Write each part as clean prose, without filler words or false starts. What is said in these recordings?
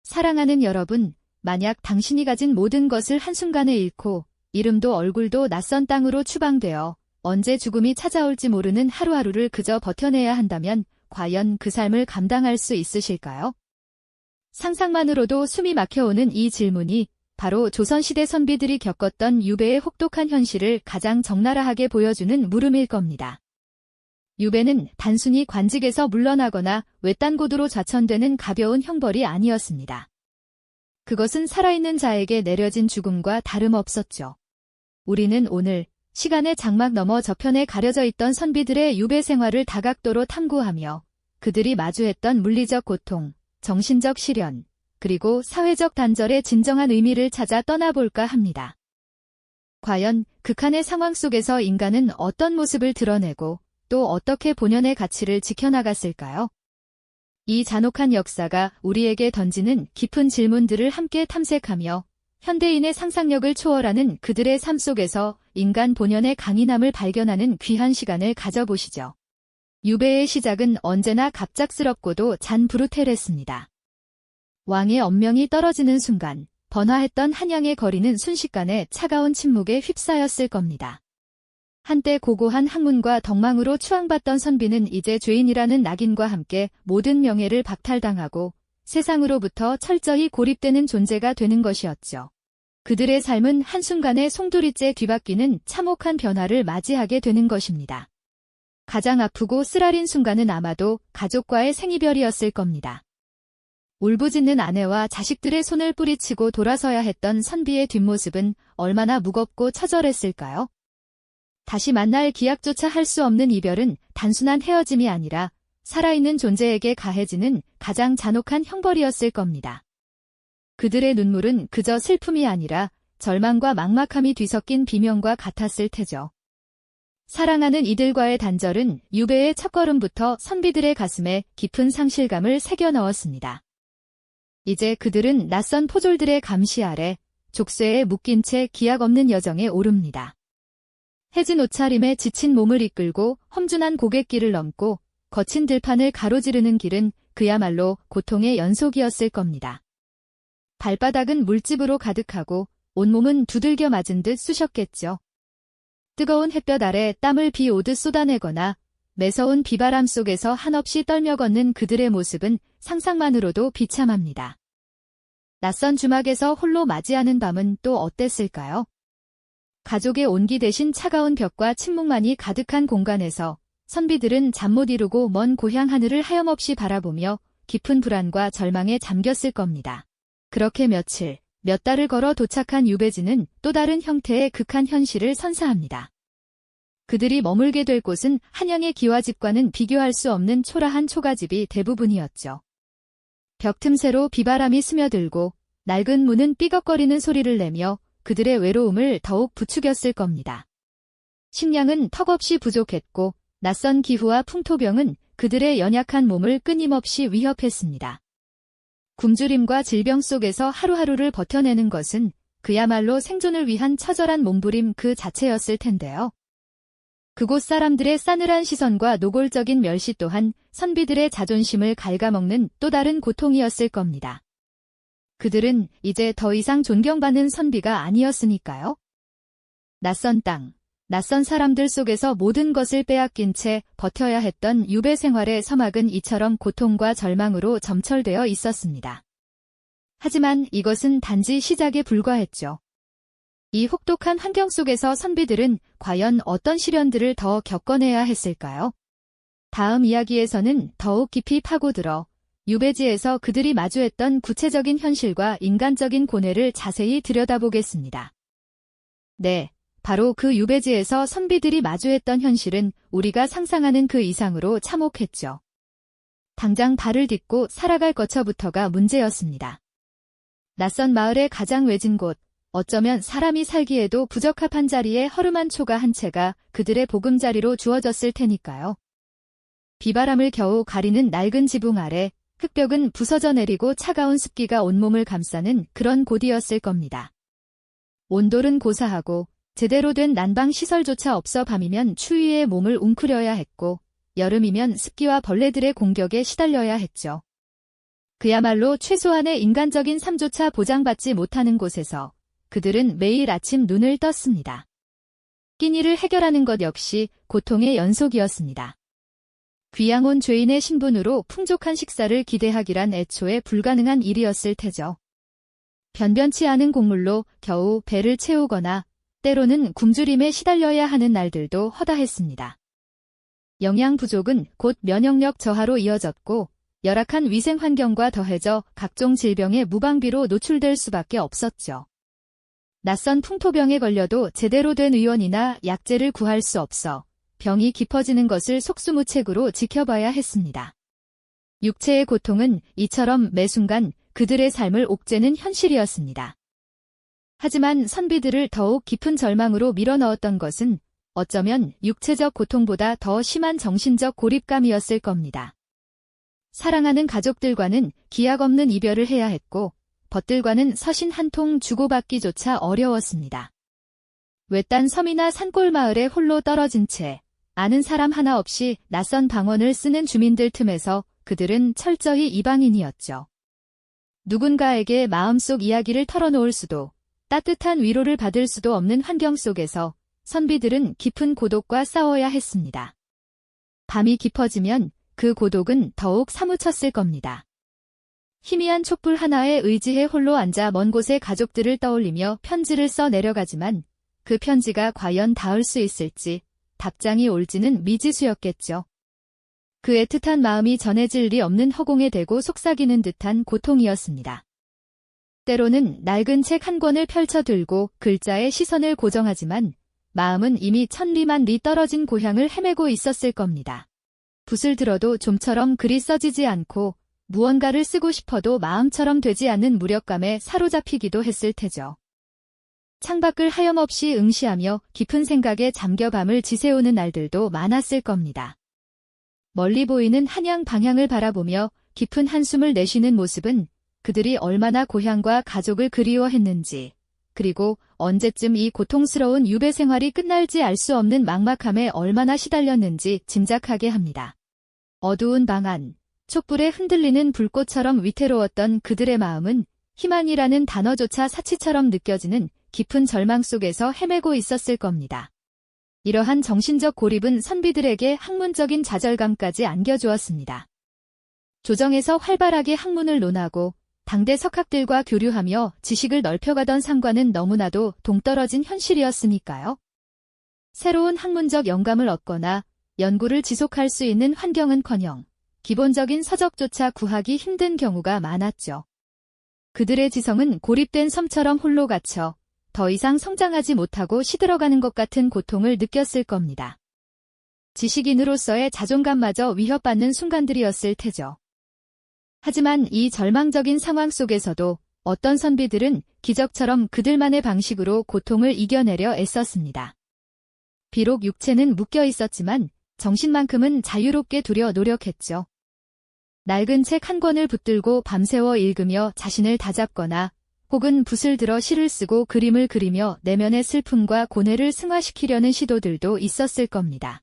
사랑하는 여러분, 만약 당신이 가진 모든 것을 한순간에 잃고 이름도 얼굴도 낯선 땅으로 추방되어 언제 죽음이 찾아올지 모르는 하루하루를 그저 버텨내야 한다면 과연 그 삶을 감당할 수 있으실까요? 상상만으로도 숨이 막혀오는 이 질문이 바로 조선시대 선비들이 겪었던 유배의 혹독한 현실을 가장 적나라하게 보여주는 물음일 겁니다. 유배는 단순히 관직에서 물러나거나 외딴 곳으로 좌천되는 가벼운 형벌이 아니었습니다. 그것은 살아있는 자에게 내려진 죽음과 다름없었죠. 우리는 오늘 시간의 장막 너머 저편에 가려져 있던 선비들의 유배 생활을 다각도로 탐구하며 그들이 마주했던 물리적 고통, 정신적 시련, 그리고 사회적 단절의 진정한 의미를 찾아 떠나볼까 합니다. 과연 극한의 상황 속에서 인간은 어떤 모습을 드러내고 또 어떻게 본연의 가치를 지켜나갔을까요? 이 잔혹한 역사가 우리에게 던지는 깊은 질문들을 함께 탐색하며 현대인의 상상력을 초월하는 그들의 삶 속에서 인간 본연의 강인함을 발견하는 귀한 시간을 가져보시죠. 유배의 시작은 언제나 갑작스럽고도 잔부르텔했습니다. 왕의 엄명이 떨어지는 순간 번화했던 한양의 거리는 순식간에 차가운 침묵에 휩싸였을 겁니다. 한때 고고한 학문과 덕망으로 추앙받던 선비는 이제 죄인이라는 낙인과 함께 모든 명예를 박탈당하고 세상으로부터 철저히 고립되는 존재가 되는 것이었죠. 그들의 삶은 한순간에 송두리째 뒤바뀌는 참혹한 변화를 맞이하게 되는 것입니다. 가장 아프고 쓰라린 순간은 아마도 가족과의 생이별이었을 겁니다. 울부짖는 아내와 자식들의 손을 뿌리치고 돌아서야 했던 선비의 뒷모습은 얼마나 무겁고 처절했을까요? 다시 만날 기약조차 할 수 없는 이별은 단순한 헤어짐이 아니라 살아있는 존재에게 가해지는 가장 잔혹한 형벌이었을 겁니다. 그들의 눈물은 그저 슬픔이 아니라 절망과 막막함이 뒤섞인 비명과 같았을 테죠. 사랑하는 이들과의 단절은 유배의 첫걸음부터 선비들의 가슴에 깊은 상실감을 새겨 넣었습니다. 이제 그들은 낯선 포졸들의 감시 아래 족쇄에 묶인 채 기약 없는 여정에 오릅니다. 해진 옷차림에 지친 몸을 이끌고 험준한 고갯길을 넘고 거친 들판을 가로지르는 길은 그야말로 고통의 연속이었을 겁니다. 발바닥은 물집으로 가득하고 온몸은 두들겨 맞은 듯 쑤셨겠죠. 뜨거운 햇볕 아래 땀을 비 오듯 쏟아내거나 매서운 비바람 속에서 한없이 떨며 걷는 그들의 모습은 상상만으로도 비참합니다. 낯선 주막에서 홀로 맞이하는 밤은 또 어땠을까요? 가족의 온기 대신 차가운 벽과 침묵만이 가득한 공간에서 선비들은 잠 못 이루고 먼 고향 하늘을 하염없이 바라보며 깊은 불안과 절망에 잠겼을 겁니다. 그렇게 며칠, 몇 달을 걸어 도착한 유배지는 또 다른 형태의 극한 현실을 선사합니다. 그들이 머물게 될 곳은 한양의 기와집과는 비교할 수 없는 초라한 초가집이 대부분이었죠. 벽 틈새로 비바람이 스며들고 낡은 문은 삐걱거리는 소리를 내며 그들의 외로움을 더욱 부추겼을 겁니다. 식량은 턱없이 부족했고 낯선 기후와 풍토병은 그들의 연약한 몸을 끊임없이 위협했습니다. 굶주림과 질병 속에서 하루하루를 버텨내는 것은 그야말로 생존을 위한 처절한 몸부림 그 자체였을 텐데요. 그곳 사람들의 싸늘한 시선과 노골적인 멸시 또한 선비들의 자존심을 갉아먹는 또 다른 고통이었을 겁니다. 그들은 이제 더 이상 존경받는 선비가 아니었으니까요. 낯선 땅, 낯선 사람들 속에서 모든 것을 빼앗긴 채 버텨야 했던 유배 생활의 서막은 이처럼 고통과 절망으로 점철되어 있었습니다. 하지만 이것은 단지 시작에 불과했죠. 이 혹독한 환경 속에서 선비들은 과연 어떤 시련들을 더 겪어내야 했을까요? 다음 이야기에서는 더욱 깊이 파고들어 유배지에서 그들이 마주했던 구체적인 현실과 인간적인 고뇌를 자세히 들여다보겠습니다. 네, 바로 그 유배지에서 선비들이 마주했던 현실은 우리가 상상하는 그 이상으로 참혹했죠. 당장 발을 딛고 살아갈 것처부터가 문제였습니다. 낯선 마을의 가장 외진 곳, 어쩌면 사람이 살기에도 부적합한 자리에 허름한 초가 한 채가 그들의 보금자리로 주어졌을 테니까요. 비바람을 겨우 가리는 낡은 지붕 아래 흙벽은 부서져 내리고 차가운 습기가 온몸을 감싸는 그런 곳이었을 겁니다. 온돌은 고사하고 제대로 된 난방 시설조차 없어 밤이면 추위에 몸을 웅크려야 했고 여름이면 습기와 벌레들의 공격에 시달려야 했죠. 그야말로 최소한의 인간적인 삶조차 보장받지 못하는 곳에서 그들은 매일 아침 눈을 떴습니다. 끼니를 해결하는 것 역시 고통의 연속이었습니다. 귀양 온 죄인의 신분으로 풍족한 식사를 기대하기란 애초에 불가능한 일이었을 테죠. 변변치 않은 곡물로 겨우 배를 채우거나 때로는 굶주림에 시달려야 하는 날들도 허다했습니다. 영양 부족은 곧 면역력 저하로 이어졌고 열악한 위생 환경과 더해져 각종 질병의 무방비로 노출될 수밖에 없었죠. 낯선 풍토병에 걸려도 제대로 된 의원이나 약재를 구할 수 없어 병이 깊어지는 것을 속수무책으로 지켜봐야 했습니다. 육체의 고통은 이처럼 매 순간 그들의 삶을 옥죄는 현실이었습니다. 하지만 선비들을 더욱 깊은 절망으로 밀어넣었던 것은 어쩌면 육체적 고통보다 더 심한 정신적 고립감이었을 겁니다. 사랑하는 가족들과는 기약 없는 이별을 해야 했고 벗들과는 서신 한 통 주고받기조차 어려웠습니다. 외딴 섬이나 산골 마을에 홀로 떨어진 채 아는 사람 하나 없이 낯선 방언을 쓰는 주민들 틈에서 그들은 철저히 이방인이었죠. 누군가에게 마음속 이야기를 털어놓을 수도 따뜻한 위로를 받을 수도 없는 환경 속에서 선비들은 깊은 고독과 싸워야 했습니다. 밤이 깊어지면 그 고독은 더욱 사무쳤을 겁니다. 희미한 촛불 하나에 의지해 홀로 앉아 먼 곳의 가족들을 떠올리며 편지를 써 내려가지만 그 편지가 과연 닿을 수 있을지 답장이 올지는 미지수였겠죠. 그 애틋한 마음이 전해질 리 없는 허공에 대고 속삭이는 듯한 고통이었습니다. 때로는 낡은 책 한 권을 펼쳐 들고 글자에 시선을 고정하지만 마음은 이미 천리만리 떨어진 고향을 헤매고 있었을 겁니다. 붓을 들어도 좀처럼 글이 써지지 않고 무언가를 쓰고 싶어도 마음처럼 되지 않는 무력감에 사로잡히기도 했을 테죠. 창밖을 하염없이 응시하며 깊은 생각에 잠겨 밤을 지새우는 날들도 많았을 겁니다. 멀리 보이는 한양 방향을 바라보며 깊은 한숨을 내쉬는 모습은 그들이 얼마나 고향과 가족을 그리워했는지, 그리고 언제쯤 이 고통스러운 유배 생활이 끝날지 알 수 없는 막막함에 얼마나 시달렸는지 짐작하게 합니다. 어두운 방 안, 촛불에 흔들리는 불꽃처럼 위태로웠던 그들의 마음은 희망이라는 단어조차 사치처럼 느껴지는 깊은 절망 속에서 헤매고 있었을 겁니다. 이러한 정신적 고립은 선비들에게 학문적인 좌절감까지 안겨주었습니다. 조정에서 활발하게 학문을 논하고 당대 석학들과 교류하며 지식을 넓혀가던 상관은 너무나도 동떨어진 현실이었으니까요. 새로운 학문적 영감을 얻거나 연구를 지속할 수 있는 환경은커녕 기본적인 서적조차 구하기 힘든 경우가 많았죠. 그들의 지성은 고립된 섬처럼 홀로 갇혀 더 이상 성장하지 못하고 시들어가는 것 같은 고통을 느꼈을 겁니다. 지식인으로서의 자존감마저 위협받는 순간들이었을 테죠. 하지만 이 절망적인 상황 속에서도 어떤 선비들은 기적처럼 그들만의 방식으로 고통을 이겨내려 애썼습니다. 비록 육체는 묶여 있었지만 정신만큼은 자유롭게 두려 노력했죠. 낡은 책 한 권을 붙들고 밤새워 읽으며 자신을 다잡거나 혹은 붓을 들어 시를 쓰고 그림을 그리며 내면의 슬픔과 고뇌를 승화시키려는 시도들도 있었을 겁니다.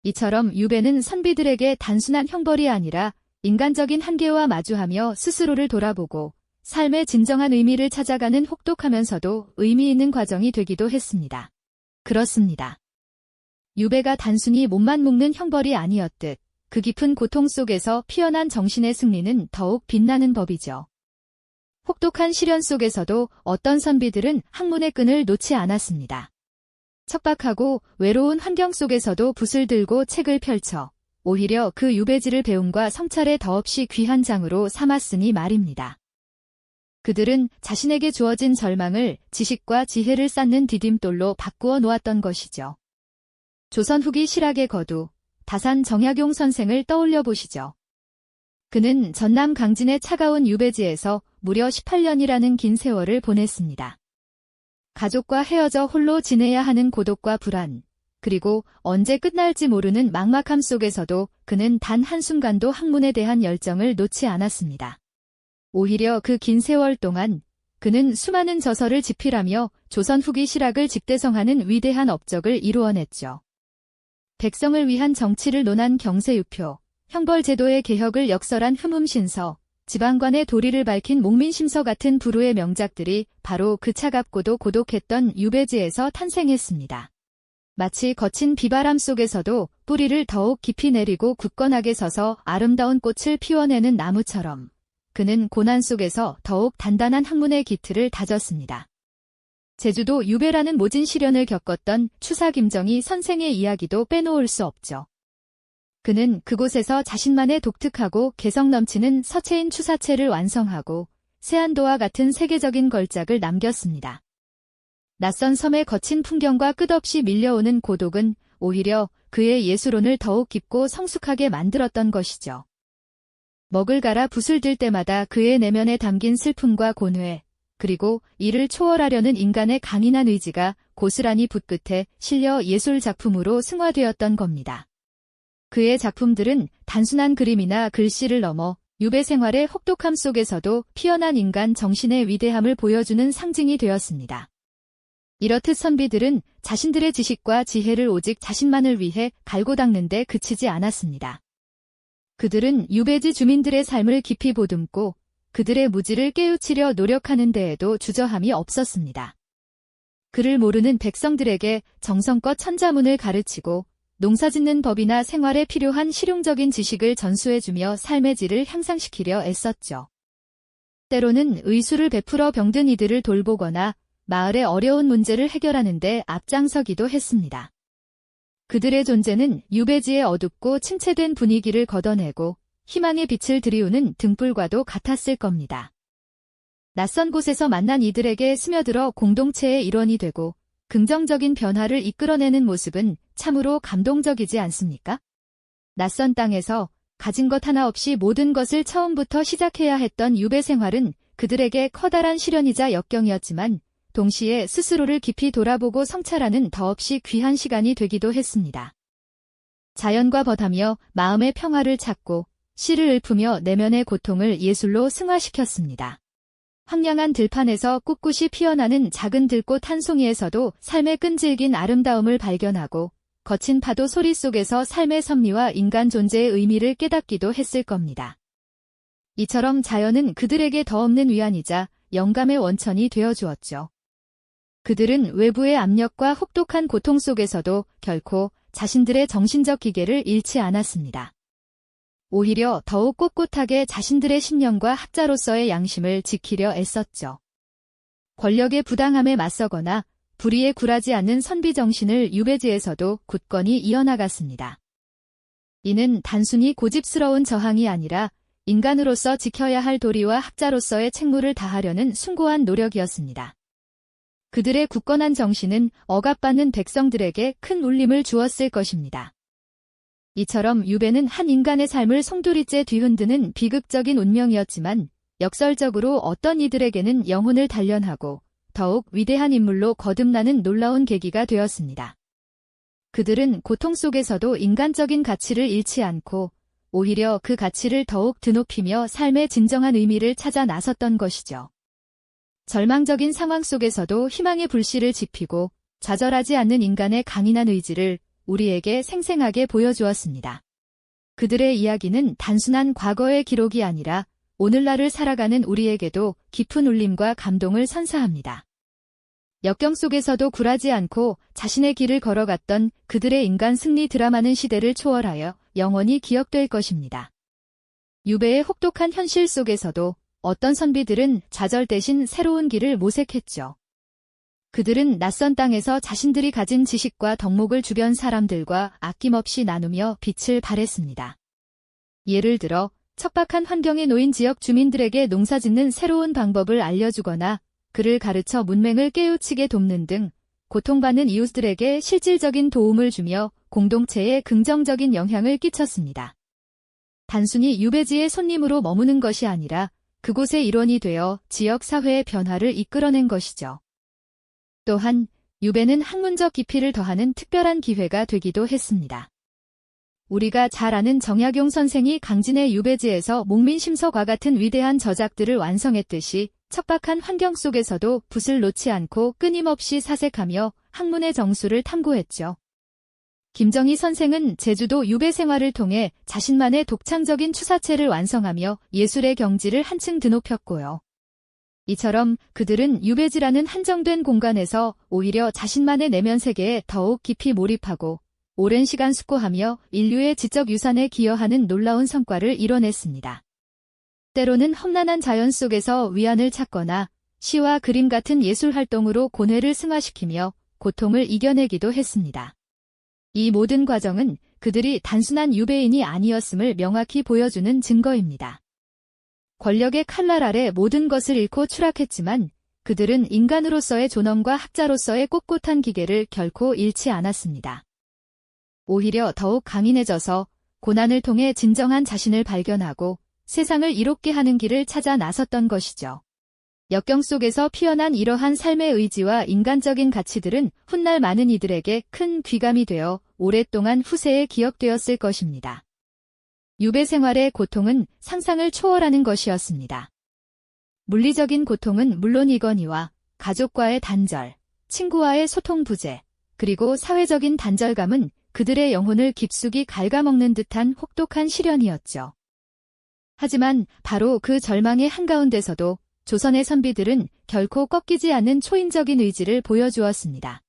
이처럼 유배는 선비들에게 단순한 형벌이 아니라 인간적인 한계와 마주하며 스스로를 돌아보고 삶의 진정한 의미를 찾아가는 혹독하면서도 의미 있는 과정이 되기도 했습니다. 그렇습니다. 유배가 단순히 몸만 묶는 형벌이 아니었듯 그 깊은 고통 속에서 피어난 정신의 승리는 더욱 빛나는 법이죠. 혹독한 시련 속에서도 어떤 선비들은 학문의 끈을 놓지 않았습니다. 척박하고 외로운 환경 속에서도 붓을 들고 책을 펼쳐 오히려 그 유배지를 배움과 성찰에 더없이 귀한 장으로 삼았으니 말입니다. 그들은 자신에게 주어진 절망을 지식과 지혜를 쌓는 디딤돌로 바꾸어 놓았던 것이죠. 조선 후기 실학의 거두, 다산 정약용 선생을 떠올려 보시죠. 그는 전남 강진의 차가운 유배지에서 무려 18년이라는 긴 세월을 보냈습니다. 가족과 헤어져 홀로 지내야 하는 고독과 불안, 그리고 언제 끝날지 모르는 막막함 속에서도 그는 단 한순간도 학문에 대한 열정을 놓지 않았습니다. 오히려 그 긴 세월 동안 그는 수많은 저서를 집필하며 조선 후기 실학을 집대성하는 위대한 업적을 이루어냈죠. 백성을 위한 정치를 논한 경세유표, 형벌제도의 개혁을 역설한 흠음신서, 지방관의 도리를 밝힌 목민심서 같은 불후의 명작들이 바로 그 차갑고도 고독했던 유배지에서 탄생했습니다. 마치 거친 비바람 속에서도 뿌리를 더욱 깊이 내리고 굳건하게 서서 아름다운 꽃을 피워내는 나무처럼 그는 고난 속에서 더욱 단단한 학문의 기틀을 다졌습니다. 제주도 유배라는 모진 시련을 겪었던 추사 김정희 선생의 이야기도 빼놓을 수 없죠. 그는 그곳에서 자신만의 독특하고 개성 넘치는 서체인 추사체를 완성하고 세안도와 같은 세계적인 걸작을 남겼습니다. 낯선 섬의 거친 풍경과 끝없이 밀려오는 고독은 오히려 그의 예술혼을 더욱 깊고 성숙하게 만들었던 것이죠. 먹을 갈아 붓을 들 때마다 그의 내면에 담긴 슬픔과 고뇌, 그리고 이를 초월하려는 인간의 강인한 의지가 고스란히 붓끝에 실려 예술 작품으로 승화되었던 겁니다. 그의 작품들은 단순한 그림이나 글씨를 넘어 유배 생활의 혹독함 속에서도 피어난 인간 정신의 위대함을 보여주는 상징이 되었습니다. 이렇듯 선비들은 자신들의 지식과 지혜를 오직 자신만을 위해 갈고 닦는 데 그치지 않았습니다. 그들은 유배지 주민들의 삶을 깊이 보듬고 그들의 무지를 깨우치려 노력하는 데에도 주저함이 없었습니다. 그를 모르는 백성들에게 정성껏 천자문을 가르치고 농사짓는 법이나 생활에 필요한 실용적인 지식을 전수해주며 삶의 질을 향상시키려 애썼죠. 때로는 의술을 베풀어 병든 이들을 돌보거나 마을의 어려운 문제를 해결하는 데 앞장서기도 했습니다. 그들의 존재는 유배지의 어둡고 침체된 분위기를 걷어내고 희망의 빛을 들이우는 등불과도 같았을 겁니다. 낯선 곳에서 만난 이들에게 스며들어 공동체의 일원이 되고 긍정적인 변화를 이끌어내는 모습은 참으로 감동적이지 않습니까? 낯선 땅에서 가진 것 하나 없이 모든 것을 처음부터 시작해야 했던 유배 생활은 그들에게 커다란 시련이자 역경이었지만 동시에 스스로를 깊이 돌아보고 성찰하는 더없이 귀한 시간이 되기도 했습니다. 자연과 벗하며 마음의 평화를 찾고 시를 읊으며 내면의 고통을 예술로 승화시켰습니다. 황량한 들판에서 꿋꿋이 피어나는 작은 들꽃 한 송이에서도 삶의 끈질긴 아름다움을 발견하고 거친 파도 소리 속에서 삶의 섭리와 인간 존재의 의미를 깨닫기도 했을 겁니다. 이처럼 자연은 그들에게 더없는 위안이자 영감의 원천이 되어주었죠. 그들은 외부의 압력과 혹독한 고통 속에서도 결코 자신들의 정신적 기계를 잃지 않았습니다. 오히려 더욱 꼿꼿하게 자신들의 신념과 학자로서의 양심을 지키려 애썼죠. 권력의 부당함에 맞서거나 불의에 굴하지 않는 선비 정신을 유배지에서도 굳건히 이어나갔습니다. 이는 단순히 고집스러운 저항이 아니라 인간으로서 지켜야 할 도리와 학자로서의 책무를 다하려는 숭고한 노력이었습니다. 그들의 굳건한 정신은 억압받는 백성들에게 큰 울림을 주었을 것입니다. 이처럼 유배는 한 인간의 삶을 송두리째 뒤흔드는 비극적인 운명이었지만 역설적으로 어떤 이들에게는 영혼을 단련하고 더욱 위대한 인물로 거듭나는 놀라운 계기가 되었습니다. 그들은 고통 속에서도 인간적인 가치를 잃지 않고 오히려 그 가치를 더욱 드높이며 삶의 진정한 의미를 찾아 나섰던 것이죠. 절망적인 상황 속에서도 희망의 불씨를 지피고 좌절하지 않는 인간의 강인한 의지를 우리에게 생생하게 보여주었습니다. 그들의 이야기는 단순한 과거의 기록이 아니라 오늘날을 살아가는 우리에게도 깊은 울림과 감동을 선사합니다. 역경 속에서도 굴하지 않고 자신의 길을 걸어갔던 그들의 인간 승리 드라마는 시대를 초월하여 영원히 기억될 것입니다. 유배의 혹독한 현실 속에서도 어떤 선비들은 좌절 대신 새로운 길을 모색했죠. 그들은 낯선 땅에서 자신들이 가진 지식과 덕목을 주변 사람들과 아낌없이 나누며 빛을 발했습니다. 예를 들어 척박한 환경에 놓인 지역 주민들에게 농사짓는 새로운 방법을 알려주거나 그를 가르쳐 문맹을 깨우치게 돕는 등 고통받는 이웃들에게 실질적인 도움을 주며 공동체에 긍정적인 영향을 끼쳤습니다. 단순히 유배지의 손님으로 머무는 것이 아니라 그곳의 일원이 되어 지역 사회의 변화를 이끌어낸 것이죠. 또한 유배는 학문적 깊이를 더하는 특별한 기회가 되기도 했습니다. 우리가 잘 아는 정약용 선생이 강진의 유배지에서 목민심서과 같은 위대한 저작들을 완성했듯이 척박한 환경 속에서도 붓을 놓지 않고 끊임없이 사색하며 학문의 정수를 탐구했죠. 김정희 선생은 제주도 유배 생활을 통해 자신만의 독창적인 추사체를 완성하며 예술의 경지를 한층 드높였고요. 이처럼 그들은 유배지라는 한정된 공간에서 오히려 자신만의 내면 세계에 더욱 깊이 몰입하고 오랜 시간 숙고하며 인류의 지적 유산에 기여하는 놀라운 성과를 이뤄냈습니다. 때로는 험난한 자연 속에서 위안을 찾거나 시와 그림 같은 예술 활동으로 고뇌를 승화시키며 고통을 이겨내기도 했습니다. 이 모든 과정은 그들이 단순한 유배인이 아니었음을 명확히 보여주는 증거입니다. 권력의 칼날 아래 모든 것을 잃고 추락했지만 그들은 인간으로서의 존엄과 학자로서의 꼿꼿한 기계를 결코 잃지 않았습니다. 오히려 더욱 강인해져서 고난을 통해 진정한 자신을 발견하고 세상을 이롭게 하는 길을 찾아 나섰던 것이죠. 역경 속에서 피어난 이러한 삶의 의지와 인간적인 가치들은 훗날 많은 이들에게 큰 귀감이 되어 오랫동안 후세에 기억되었을 것입니다. 유배 생활의 고통은 상상을 초월하는 것이었습니다. 물리적인 고통은 물론이거니와 가족과의 단절, 친구와의 소통 부재, 그리고 사회적인 단절감은 그들의 영혼을 깊숙이 갉아먹는 듯한 혹독한 시련이었죠. 하지만 바로 그 절망의 한가운데서도 조선의 선비들은 결코 꺾이지 않는 초인적인 의지를 보여주었습니다.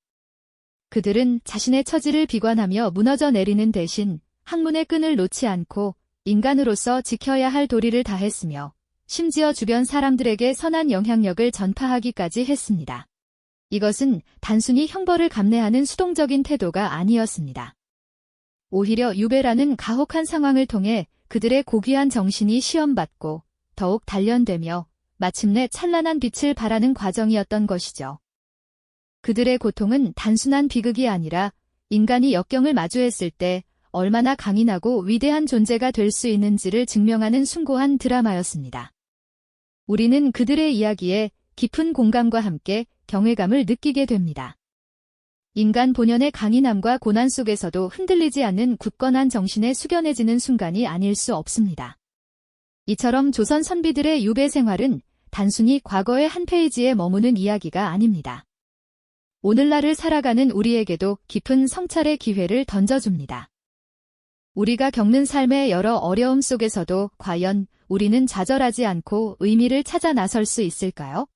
그들은 자신의 처지를 비관하며 무너져 내리는 대신 학문의 끈을 놓지 않고 인간으로서 지켜야 할 도리를 다했으며 심지어 주변 사람들에게 선한 영향력을 전파하기까지 했습니다. 이것은 단순히 형벌을 감내하는 수동적인 태도가 아니었습니다. 오히려 유배라는 가혹한 상황을 통해 그들의 고귀한 정신이 시험받고 더욱 단련되며 마침내 찬란한 빛을 발하는 과정이었던 것이죠. 그들의 고통은 단순한 비극이 아니라 인간이 역경을 마주했을 때 얼마나 강인하고 위대한 존재가 될 수 있는지를 증명하는 숭고한 드라마였습니다. 우리는 그들의 이야기에 깊은 공감과 함께 경외감을 느끼게 됩니다. 인간 본연의 강인함과 고난 속에서도 흔들리지 않는 굳건한 정신에 숙연해지는 순간이 아닐 수 없습니다. 이처럼 조선 선비들의 유배 생활은 단순히 과거의 한 페이지에 머무는 이야기가 아닙니다. 오늘날을 살아가는 우리에게도 깊은 성찰의 기회를 던져줍니다. 우리가 겪는 삶의 여러 어려움 속에서도 과연 우리는 좌절하지 않고 의미를 찾아 나설 수 있을까요?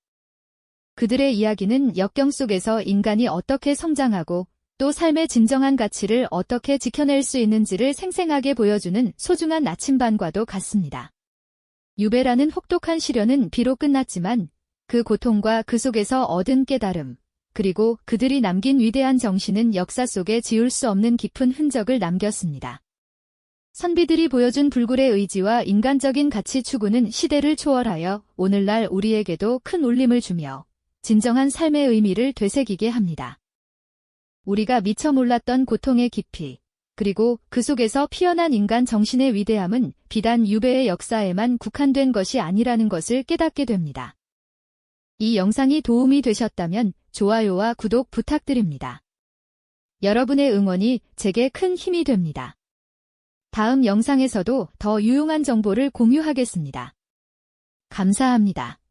그들의 이야기는 역경 속에서 인간이 어떻게 성장하고 또 삶의 진정한 가치를 어떻게 지켜낼 수 있는지를 생생하게 보여주는 소중한 나침반과도 같습니다. 유배라는 혹독한 시련은 비록 끝났지만 그 고통과 그 속에서 얻은 깨달음, 그리고 그들이 남긴 위대한 정신은 역사 속에 지울 수 없는 깊은 흔적을 남겼습니다. 선비들이 보여준 불굴의 의지와 인간적인 가치 추구는 시대를 초월하여 오늘날 우리에게도 큰 울림을 주며 진정한 삶의 의미를 되새기게 합니다. 우리가 미처 몰랐던 고통의 깊이, 그리고 그 속에서 피어난 인간 정신의 위대함은 비단 유배의 역사에만 국한된 것이 아니라는 것을 깨닫게 됩니다. 이 영상이 도움이 되셨다면 좋아요와 구독 부탁드립니다. 여러분의 응원이 제게 큰 힘이 됩니다. 다음 영상에서도 더 유용한 정보를 공유하겠습니다. 감사합니다.